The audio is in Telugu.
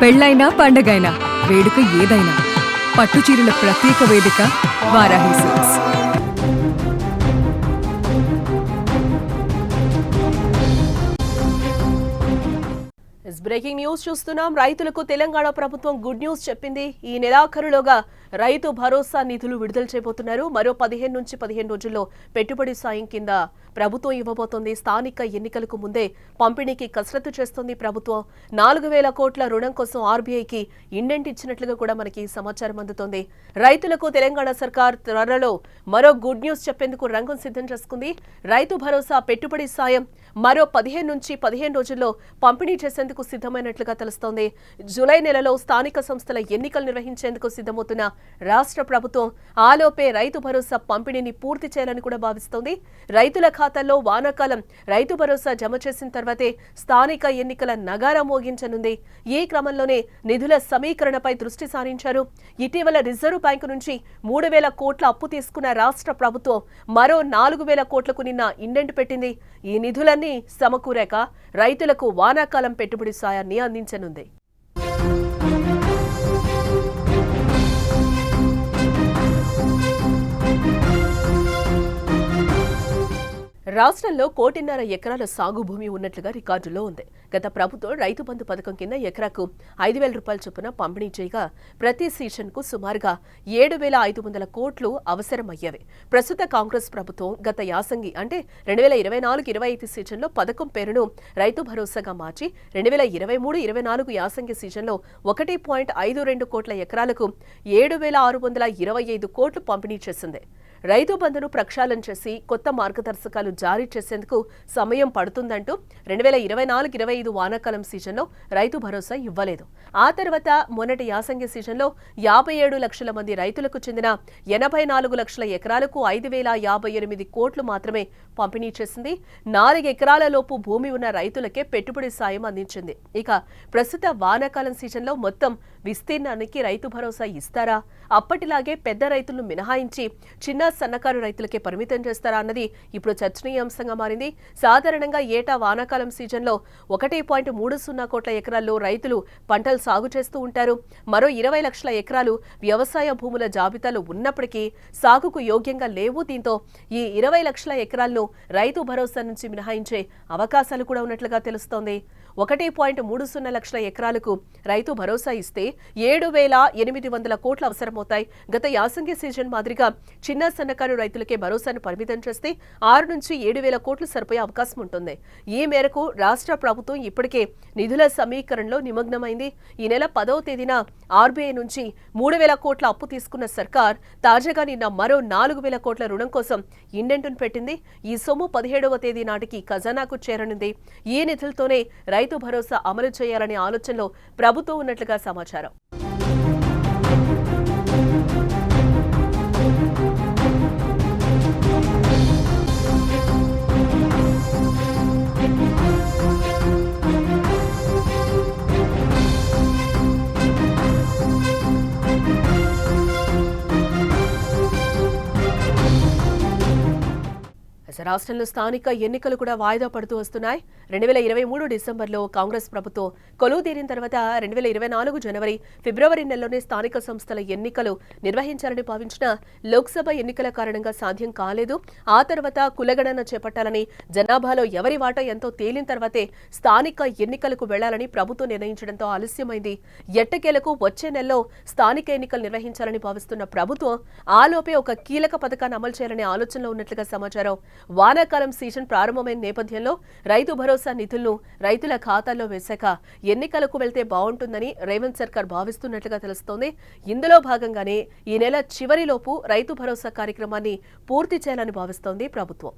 పెళ్లైనా పండగైనా వేడుక ఏదైనా పట్టుచీరల ప్రత్యేక వేదిక వారాహి సిల్క్స్. బ్రేకింగ్ న్యూస్ చూస్తున్నాం. రైతులకు తెలంగాణ ప్రభుత్వం గుడ్ న్యూస్ చెప్పింది. ఈ నెలాఖరులోగా రైతు భరోసా నిధులు విడుదల చేయబోతున్నారు. మరో 15 నుంచి 15 రోజుల్లో పెట్టుబడి సాయం కింద ప్రభుత్వం ఇవ్వబోతోంది. స్థానిక ఎన్నికలకు ముందే పంపిణీకి కసరత్తు చేస్తోంది ప్రభుత్వం. 4,000 కోట్ల రుణం కోసం ఆర్బీఐకి ఇండెంట్ ఇచ్చినట్లుగా కూడా మనకి సమాచారం అందుతోంది. రైతులకు తెలంగాణ సర్కార్ త్వరలో మరో గుడ్ న్యూస్ చెప్పేందుకు రంగం సిద్ధం చేసుకుంది. రైతు భరోసా పెట్టుబడి సాయం మరో 15 నుంచి 15 రోజుల్లో పంపిణీ చేసేందుకు సిద్ధమైనట్లుగా తెలుస్తోంది. జూలై నెలలో స్థానిక సంస్థల ఎన్నికలు నిర్వహించేందుకు సిద్ధమవుతున్న రాష్ట్ర ప్రభుత్వం ఆలోపే రైతు భరోసా పంపిణీని పూర్తి చేయాలని కూడా భావిస్తోంది. రైతుల ఖాతాల్లో వానాకాలం రైతు భరోసా జమ చేసిన తర్వాతే స్థానిక ఎన్నికల నగారా మోగించనుంది. ఈ క్రమంలోనే నిధుల సమీకరణపై దృష్టి సారించారు. ఇటీవల రిజర్వ్ బ్యాంకు నుంచి 3,000 కోట్ల అప్పు తీసుకున్న రాష్ట్ర ప్రభుత్వం మరో 4,000 కోట్లకు నిన్న ఇండెంట్ పెట్టింది. ఈ నిధులన్నీ సమకూరాక రైతులకు వానాకాలం పెట్టుబడి సాయాన్ని అందించనుంది. రాష్ట్రంలో 1.5 ఎకరాల సాగు భూమి ఉన్నట్లుగా రికార్డులో ఉంది. గత ప్రభుత్వం రైతు బంధు పథకం కింద ఎకరాకు 5,000 రూపాయల చొప్పున పంపిణీ చేయగా ప్రతి సీజన్కు సుమారుగా 7,500 కోట్లు అవసరమయ్యేవి. ప్రస్తుత కాంగ్రెస్ ప్రభుత్వం గత యాసంగి అంటే 2024-25 సీజన్లో పథకం పేరును రైతు భరోసాగా మార్చి 2023-24 యాసంగి సీజన్లో 1.52 కోట్ల ఎకరాలకు 7,625 కోట్లు పంపిణీ చేసింది. రైతు బంధును ప్రక్షాళన చేసి కొత్త మార్గదర్శకాలు జారీ చేసేందుకు సమయం పడుతుందంటూ 2024-25 వానాకాలం సీజన్లో రైతు భరోసా ఇవ్వలేదు. ఆ తర్వాత మొన్నటి యాసంగి సీజన్లో 57 లక్షల మంది రైతులకు చెందిన 84 లక్షల ఎకరాలకు 5,058 కోట్లు మాత్రమే పంపిణీ చేసింది. 4 ఎకరాల లోపు భూమి ఉన్న రైతులకే పెట్టుబడి సాయం అందించింది. ఇక ప్రస్తుత వానాకాలం సీజన్లో మొత్తం విస్తీర్ణానికి రైతు భరోసా ఇస్తారా, అప్పటిలాగే పెద్ద రైతులను మినహాయించి చిన్న సన్నకారు రైతులకే పరిమితం చేస్తారా అన్నది ఇప్పుడు చర్చనీయాంశంగా మారింది. సాధారణంగా ఏటా వానాకాలం సీజన్లో 1.30 కోట్ల ఎకరాల్లో రైతులు పంటలు సాగు చేస్తూ ఉంటారు. మరో 20 లక్షల ఎకరాలు వ్యవసాయ భూముల జాబితాలో ఉన్నప్పటికీ సాగుకు యోగ్యంగా లేవు. దీంతో ఈ 20 లక్షల ఎకరాలను రైతు భరోసా నుంచి మినహాయించే అవకాశాలు కూడా ఉన్నట్లుగా తెలుస్తోంది. 1.30 లక్షల ఎకరాలకు రైతు భరోసా ఇస్తే 7,800 కోట్లు అవసరమవుతాయి. గత యాసంగి సీజన్ మాదిరిగా చిన్న సన్నకారు రైతులకే భరోసాను పరిమితం చేస్తే 6 నుంచి 7,000 కోట్లు సరిపోయే అవకాశం ఉంటుంది. ఈ మేరకు రాష్ట్ర ప్రభుత్వం ఇప్పటికే నిధుల సమీకరణలో నిమగ్నమైంది. ఈ నెల 10వ తేదీన ఆర్బీఐ నుంచి 3,000 కోట్ల అప్పు తీసుకున్న సర్కార్ తాజాగా నిన్న మరో 4,000 కోట్ల రుణం కోసం ఇండెంట్ను పెట్టింది. ఈ సొమ్ము 17వ తేదీ నాటికి ఖజానాకు చేరనుంది. ఈ నిధులతోనే రైతు భరోసా అమలు చేయాలనే ఆలోచనలో ప్రభుత్వం ఉన్నట్లుగా సమాచారం. రాష్ట్రంలో స్థానిక ఎన్నికలు కూడా వాయిదా పడుతూ వస్తున్నాయి. 2023 డిసెంబర్లో కాంగ్రెస్ ప్రభుత్వం కొలువు తీరిన తర్వాత 2024 జనవరి, ఫిబ్రవరి నెలలోనే స్థానిక సంస్థల ఎన్నికలు నిర్వహించాలని భావించిన లోక్సభ ఎన్నికల కారణంగా సాధ్యం కాలేదు. ఆ తర్వాత కులగణన చేపట్టాలని, జనాభాలో ఎవరి వాటా ఎంతో తేలిన తర్వాతే స్థానిక ఎన్నికలకు వెళ్లాలని ప్రభుత్వం నిర్ణయించడంతో ఆలస్యమైంది. ఎట్టకేలకు వచ్చే నెలలో స్థానిక ఎన్నికలు నిర్వహించాలని భావిస్తున్న ప్రభుత్వం ఆలోపే ఒక కీలక పథకాన్ని అమలు చేయాలనే ఆలోచనలో ఉన్నట్లుగా సమాచారం. వానాకాలం సీజన్ ప్రారంభమైన నేపథ్యంలో రైతు భరోసా నిధులను రైతుల ఖాతాల్లో వేశాక ఎన్నికలకు వెళ్తే బాగుంటుందని రేవంత్ సర్కార్ భావిస్తున్నట్లుగా తెలుస్తోంది. ఇందులో భాగంగానే ఈ నెల చివరిలోపు రైతు భరోసా కార్యక్రమాన్ని పూర్తి చేయాలని భావిస్తోంది ప్రభుత్వం.